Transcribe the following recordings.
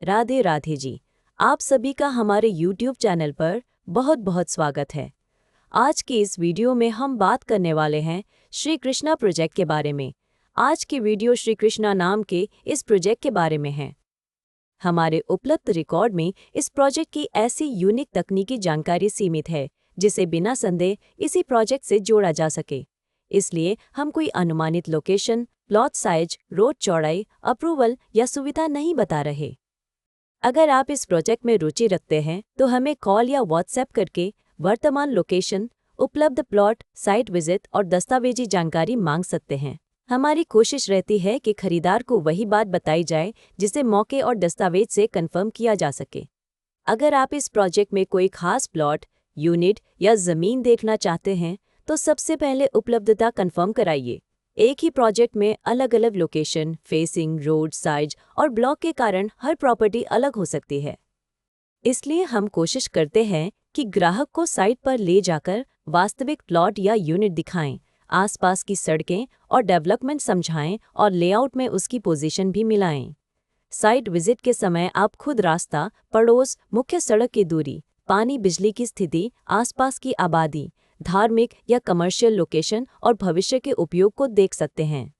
राधे राधे जी। आप सभी का हमारे YouTube चैनल पर बहुत बहुत स्वागत है। आज की इस वीडियो में हम बात करने वाले हैं श्री कृष्णा प्रोजेक्ट के बारे में। आज की वीडियो श्री कृष्णा नाम के इस प्रोजेक्ट के बारे में है। हमारे उपलब्ध रिकॉर्ड में इस प्रोजेक्ट की ऐसी यूनिक तकनीकी जानकारी सीमित है जिसे बिना संदेह इसी प्रोजेक्ट से जोड़ा जा सके। इसलिए हम कोई अनुमानित लोकेशन, प्लॉट साइज, रोड चौड़ाई, अप्रूवल या सुविधा नहीं बता रहे। अगर आप इस प्रोजेक्ट में रुचि रखते हैं तो हमें कॉल या व्हाट्सएप करके वर्तमान लोकेशन, उपलब्ध प्लॉट, साइट विजिट और दस्तावेजी जानकारी मांग सकते हैं। हमारी कोशिश रहती है कि खरीदार को वही बात बताई जाए जिसे मौके और दस्तावेज से कंफर्म किया जा सके। अगर आप इस प्रोजेक्ट में कोई खास प्लॉट, यूनिट या ज़मीन देखना चाहते हैं तो सबसे पहले उपलब्धता कंफर्म कराइए। एक ही प्रोजेक्ट में अलग अलग लोकेशन, फेसिंग, रोड साइज और ब्लॉक के कारण हर प्रॉपर्टी अलग हो सकती है। इसलिए हम कोशिश करते हैं कि ग्राहक को साइट पर ले जाकर वास्तविक प्लॉट या यूनिट दिखाएं, आसपास की सड़कें और डेवलपमेंट समझाएं और लेआउट में उसकी पोजीशन भी मिलाएं। साइट विजिट के समय आप खुद रास्ता, पड़ोस, मुख्य सड़क की दूरी, पानी बिजली की स्थिति, आसपास की आबादी, धार्मिक या कमर्शियल लोकेशन और भविष्य के उपयोग को देख सकते हैं।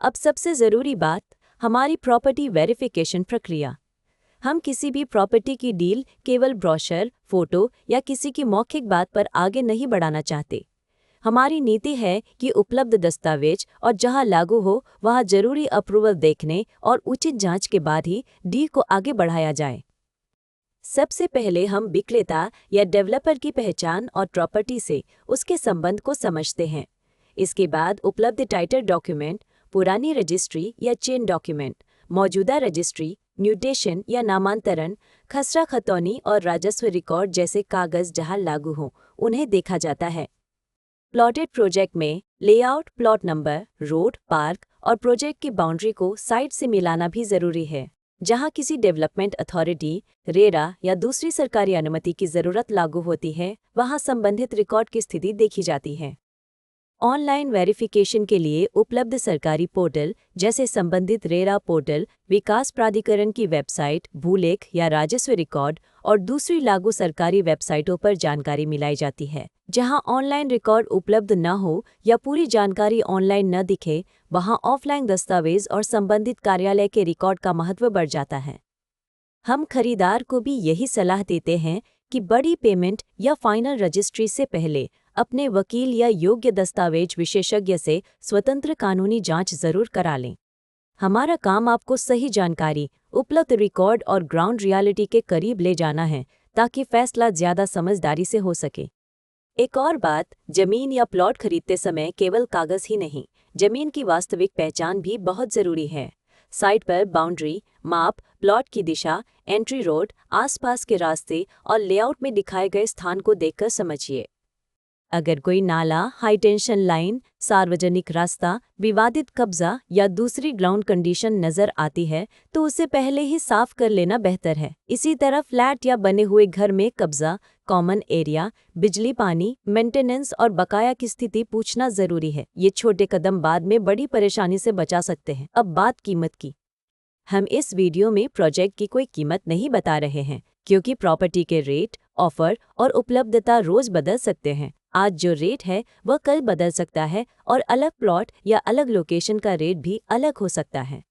अब सबसे ज़रूरी बात, हमारी प्रॉपर्टी वेरिफिकेशन प्रक्रिया। हम किसी भी प्रॉपर्टी की डील केवल ब्रोशर, फोटो या किसी की मौखिक बात पर आगे नहीं बढ़ाना चाहते। हमारी नीति है कि उपलब्ध दस्तावेज और जहां लागू हो वहां जरूरी अप्रूवल देखने और उचित जांच के बाद ही डील को आगे बढ़ाया जाए। सबसे पहले हम विक्रेता या डेवलपर की पहचान और प्रॉपर्टी से उसके संबंध को समझते हैं। इसके बाद उपलब्ध टाइटल डॉक्यूमेंट, पुरानी रजिस्ट्री या चेन डॉक्यूमेंट, मौजूदा रजिस्ट्री, म्यूटेशन या नामांतरण, खसरा खतौनी और राजस्व रिकॉर्ड जैसे कागज जहां लागू हों उन्हें देखा जाता है। प्लॉटेड प्रोजेक्ट में layout, plot number, road, park और प्रोजेक्ट की बाउंड्री को साइट से मिलाना भी जरूरी है। जहां किसी डेवलपमेंट अथॉरिटी, रेरा या दूसरी सरकारी अनुमति की जरूरत लागू होती है, वहां संबंधित रिकॉर्ड की स्थिति देखी जाती है। ऑनलाइन वेरिफिकेशन के लिए उपलब्ध सरकारी पोर्टल जैसे संबंधित रेरा पोर्टल, विकास प्राधिकरण की वेबसाइट, भूलेख या राजस्व रिकॉर्ड और दूसरी लागू सरकारी वेबसाइटों पर जानकारी मिलाई जाती है। जहां ऑनलाइन रिकॉर्ड उपलब्ध न हो या पूरी जानकारी ऑनलाइन न दिखे, वहां ऑफलाइन दस्तावेज और संबंधित कार्यालय के रिकॉर्ड का महत्व बढ़ जाता है। हम खरीदार को भी यही सलाह देते हैं कि बड़ी पेमेंट या फाइनल रजिस्ट्री से पहले अपने वकील या योग्य दस्तावेज विशेषज्ञ से स्वतंत्र कानूनी जांच जरूर करा लें। हमारा काम आपको सही जानकारी, उपलब्ध रिकॉर्ड और ग्राउंड रियलिटी के करीब ले जाना है ताकि फैसला ज्यादा समझदारी से हो सके। एक और बात, जमीन या प्लॉट खरीदते समय केवल कागज ही नहीं, जमीन की वास्तविक पहचान भी बहुत जरूरी है। साइट पर बाउंड्री, माप, प्लॉट की दिशा, एंट्री रोड, आसपास के रास्ते और लेआउट में दिखाए गए स्थान को देखकर समझिए। अगर कोई नाला, हाई टेंशन लाइन, सार्वजनिक रास्ता, विवादित कब्जा या दूसरी ग्राउंड कंडीशन नजर आती है तो उसे पहले ही साफ कर लेना बेहतर है। इसी तरह फ्लैट या बने हुए घर में कब्जा, कॉमन एरिया, बिजली, पानी, मेंटेनेंस और बकाया की स्थिति पूछना जरूरी है। ये छोटे कदम बाद में बड़ी परेशानी से बचा सकते हैं। अब बात कीमत की। हम इस वीडियो में प्रोजेक्ट की कोई कीमत नहीं बता रहे हैं क्योंकि प्रॉपर्टी के रेट, ऑफर और उपलब्धता रोज बदल सकते हैं। आज जो रेट है वह कल बदल सकता है और अलग प्लॉट या अलग लोकेशन का रेट भी अलग हो सकता है।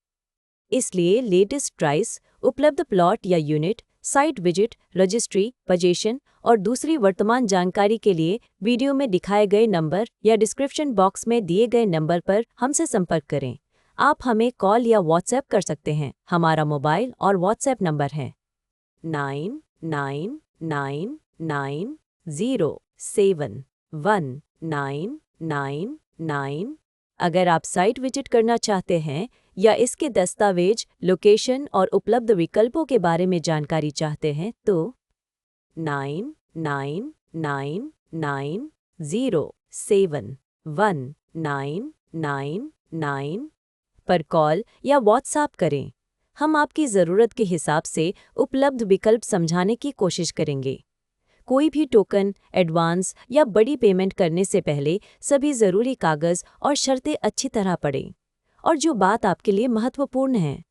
इसलिए लेटेस्ट प्राइस, उपलब्ध प्लॉट या unit, site visit, registry, position और दूसरी वर्तमान जानकारी के लिए वीडियो में दिखाए गए नंबर या डिस्क्रिप्शन बॉक्स में दिए गए नंबर पर हमसे संपर्क करें। आप हमें कॉल या व्हाट्सएप कर सकते हैं। हमारा मोबाइल और व्हाट्सएप नंबर है 999990719999। अगर आप साइट विजिट करना चाहते हैं या इसके दस्तावेज, लोकेशन और उपलब्ध विकल्पों के बारे में जानकारी चाहते हैं तो 999990719999 पर कॉल या व्हाट्सएप करें। हम आपकी ज़रूरत के हिसाब से उपलब्ध विकल्प समझाने की कोशिश करेंगे। कोई भी टोकन, एडवांस या बड़ी पेमेंट करने से पहले सभी ज़रूरी कागज़ और शर्तें अच्छी तरह पढ़ें। और जो बात आपके लिए महत्वपूर्ण है,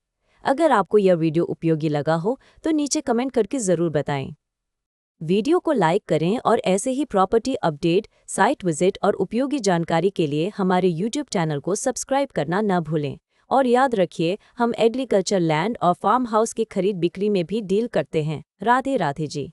अगर आपको यह वीडियो उपयोगी लगा हो तो नीचे कमेंट करके ज़रूर बताएं। वीडियो को लाइक करें और ऐसे ही प्रॉपर्टी अपडेट, साइट विजिट और उपयोगी जानकारी के लिए हमारे यूट्यूब चैनल को सब्सक्राइब करना न भूलें। और याद रखिए, हम एग्रीकल्चर लैंड और फार्म हाउस की खरीद बिक्री में भी डील करते हैं। राधे राधे जी।